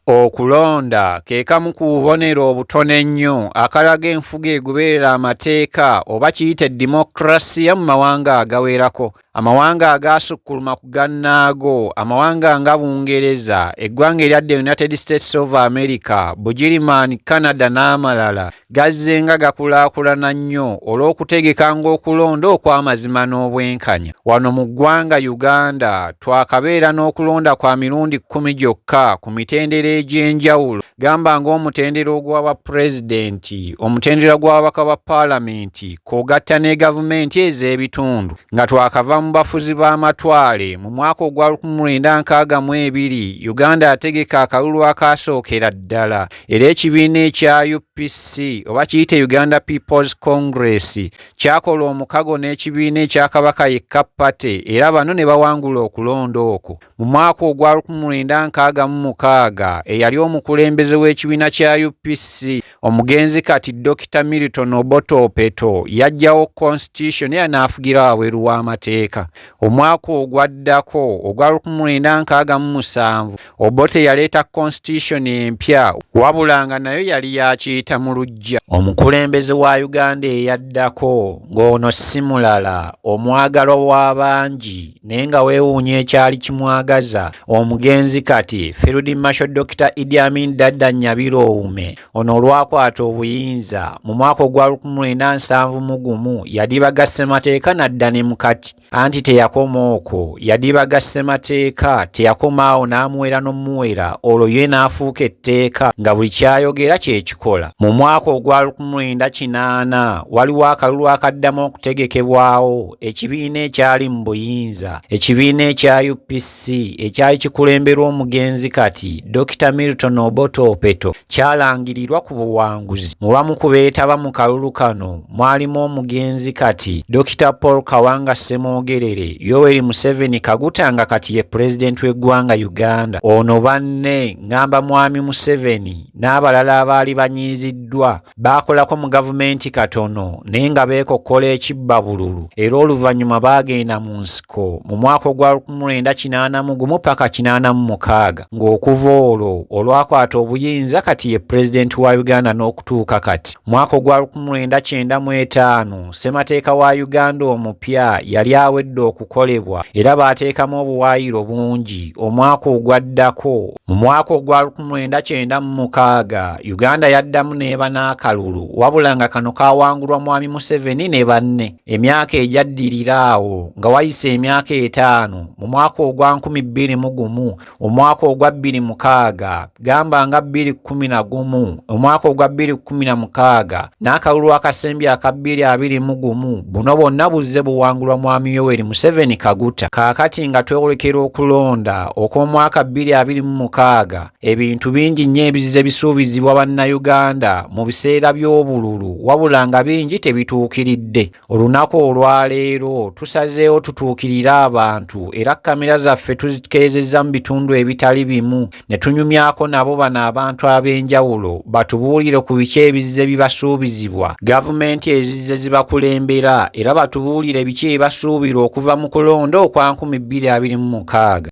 Okulonda ke kamu ku bubonero obutono ennyo akalaga enfuga egoberera amateeka oba kiyite dimokirasiya mu mawanga agawerako. Amawanga agaasukkuluma ku gannaago, amawanga nga Bungereza, eggwanga eryadde United States of America, Bugirimaani, Canada n'amalala gazze nga gakulaakulana nnyo olw'okutegeka ng'okulonda okw'amazima n'obwenkanya. Wano mu ggwanga Uganda twakabeera n'okulonda kwa mirundi 10 gyokka ku mitendera egy'enjawulo, gamba ng'omutendera ogw'obwa pulezidenti, omutendera gw'ababaka ba paalamenti, kw'ogatta ne gavumenti ez'ebitundu, nga twakava mu bafuzi b'amatwale. Mu mwaka ogwa 1962 Uganda yategeka akalulu akaasookera ddala era ekibiina ekya UPC oba kiyite Uganda People's Congress kyakola omukago n'ekibiina ekya Kabaka yekka Party era bano ne bawangula okulonda okwo. Mu mwaka ogwa 1966 eyali omukulembeze w'ekibiina kya UPC omugenzi kati Dr. Milton Obote Opeto yajjawo constitution era n'afugira wabweru w'amateeka. Omwaka ogwaddako ogwa 1967 Obote yaleeta constitution empya wabula nga nayo yali yakiyita mu luggya. Omukulembeze wa Uganda eyaddako ng'ono si mulala omwagalwa w'abangi naye nga weewuunya ekyali kimwagaza, omugenzi kati Field Marshal Dr. Idi Amin Dada Nyabiroowume. Ono olwakwata obuyinza mu mwaka ogwa 1971 yadibaga ssemateeka n'adda ne mukati, anti teyakoma okwo, yadibaga ssemateeka teyakomaawo n'amuwera n'omuwera, olwo ye n'afuuka etteeka nga buli kyayogera kye kikola. Mu mwaka ogwa 1980 waliwo akalulu akaddamu okutegekebwawo ekibiina ekyali mu buyinza, ekibiina ekya UPC ekyali kikulemberwa omugenzi kati Dr. Milton Obote Opeto kyalangirirwa ku buwanguzi. Mu bamu ku beetaba mu kalulu kano mwalimu omugenzi kati Dr. Paul Kawanga Ssemwogerere, Yoweri Museveni Kaguta nga kati ye pulezidenti w'eggwanga Uganda, ono banne ngamba Mwami Museveni n'abalala abaali banyiiziddwa baakolako mu gavumenti katono naye nga beekokkola ekibba bululu era oluvannyuma baagenda mu nsiko mu mwaka ogwa 1981 paka 86 ng'okuva olwo olwakwata obuyinza kati ye pulezidenti wa Uganda n'okutuuka kati. Mwaka ogwa 1995 ssemateeka wa Uganda omupya yali awedde okukolebwa era baateekamu obuwaayiro bungi. Omwaka ogwaddako mu mwaka ogwa 1996 Uganda yaddamu n'eba n'akalulu wabula nga kano kaawangulwa Mwami Museveni ne banne. Emyaka ejaddirira awo nga wayise emyaka 5 mu mwaka ogwa 2001, omwaka ogwa 2006, gamba nga 2011, omwaka ogwa 2016 n'akalulu akasembya aka 2021, buno bonna buzze buwangulwa Mwami Yoweri Museveni Kaguta. Kaakati nga twewolekera okulonda okw'omwaka 2026 ebintu bingi nnyo ebizize bisuubizibwa bannayuganda mu biseera by'obululu wabula nga bingi tebituukiridde. Olunaku olwaleero tusazeewo tutuukirira abantu era kamera zaffe tuzikeezezza mu bitundu ebitali bimu ne tunyumyako nabo bano abantu ab'enjawulo batubuulire ku biki ebizize bibasuubizibwa gavumenti ezize zibakulembera era batubuulire biki ebibasuubira okuva mu kulonda okwa 2026.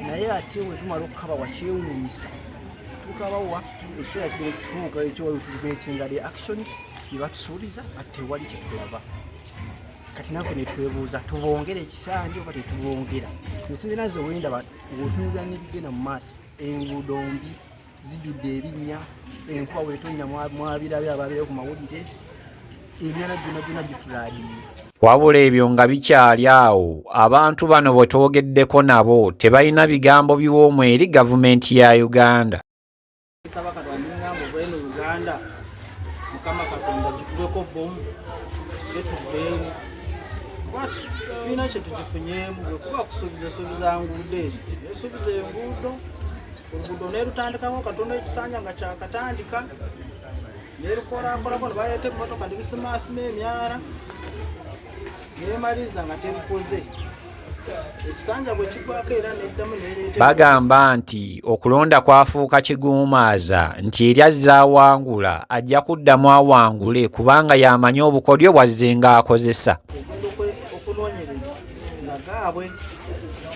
naye ate we tumala okukaba wakyewuunyisa tukabawa ekiseera kigere kituuka ekyobetinga the actions byebatusuubiza ate tewali kyetulaba. Kati naffe ne twebuuza tubongere ekisanja oba tetubongera. Netunzinaze wenda otunza n'ebigenda mu maaso, enguudo mbi zijjudde ebinnya, enkuba weetonya mwabirabye ababeewo ku mawulire, emyala gyonna gifulaadiye. Wabula ebyo nga bikyali awo, abantu bano bwe twogeddeko nabo tebalina bigambo biwoomu eri gavumenti ya Uganda. Saba Katonda ng'ambo bw'eno Uganda, Mukama Katonda gikubeko bbomu, tuse tuveemu. Tulina kye tugifunyeemu bwe kuba kusuubiza nguudo eri. Esuubiza enguudo, oluguudo neerutandikako Katonda ekisanja nga kyakatandika, neerukolaakolako ne baleeta emmotoka ne bisimaasima emyala, neemaliza nga terukoze. Ekisanja bwe kigwako era neddamu neereeta. Bagamba nti okulonda kwafuuka kiguumaaza nti eri azze awangula ajja kuddamu awangule kubanga y'amanyi obukodyo bw'azze ng'akozesa. Okunoonyereza nga gaabwe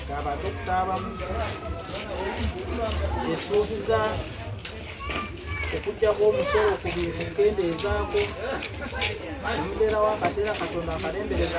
g'abadokita abamu esuubiza okujjako omusolo ku bintu nkendeezaako embeerawo akaseera katono akalembereza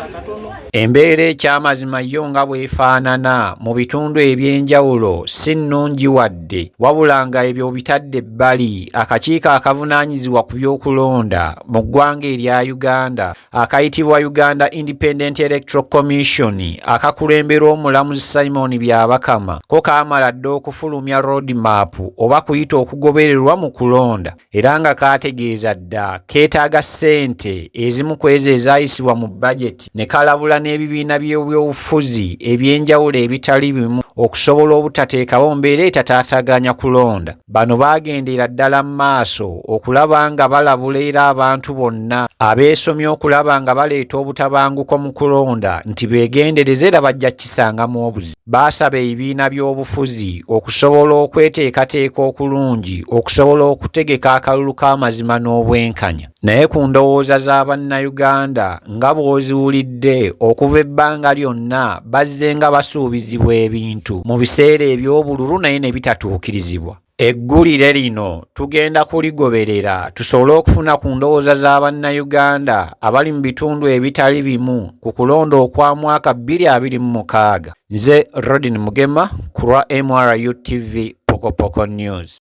akatono. Embeera ekyamazima yo nga bw'efaanana mu bitundu eby'enjawulo si nnungi wadde, wabula nga ebyo bitadde ebbali. Akakiiko akavunaanyizibwa ku by'okulonda mu ggwanga erya Uganda akayitibwa Uganda Independent Electoral Commission akakulemberwa omulamuzi Simon Byabakama ko kaamala dda okufulumya roadmap oba kuyita okugobererwa mu kulonda, era nga kaategeeza dda keetaaga ssente ezimu ku ezo ezaayisibwa mu bajeti ne kalabula n'ebibiina by'ebyobufuzi eby'enjawulo ebitali bimu okusobola obutateekawo mbeera etataataganya kulonda. Bano baagendera ddala mu maaso okulaba nga balabula era abantu bonna abeesomye okulaba nga baleeta obutabanguko mu kulonda nti beegendereze era bajja kisangamu obuzibu. Baasaba ebibiina by'obufuzi okusobola okweteekateeka okulungi okusobola okutegeka akalulu k'amazima n'obwenkanya. Naye ku ndowooza za bannayuganda nga bw'oziwulidde okuva ebbanga lyonna bazze nga basuubizibwa ebintu mu biseera eby'obululu naye ne bitatuukirizibwa. Eggulire lino tugenda kuligoberera tusobole okufuna ku ndowooza za bannayuganda abali mu bitundu ebitali bimu ku kulonda okwa mwaka 2026. Nze Rodin Mugema ku lwa MRU TV Pokopoko News.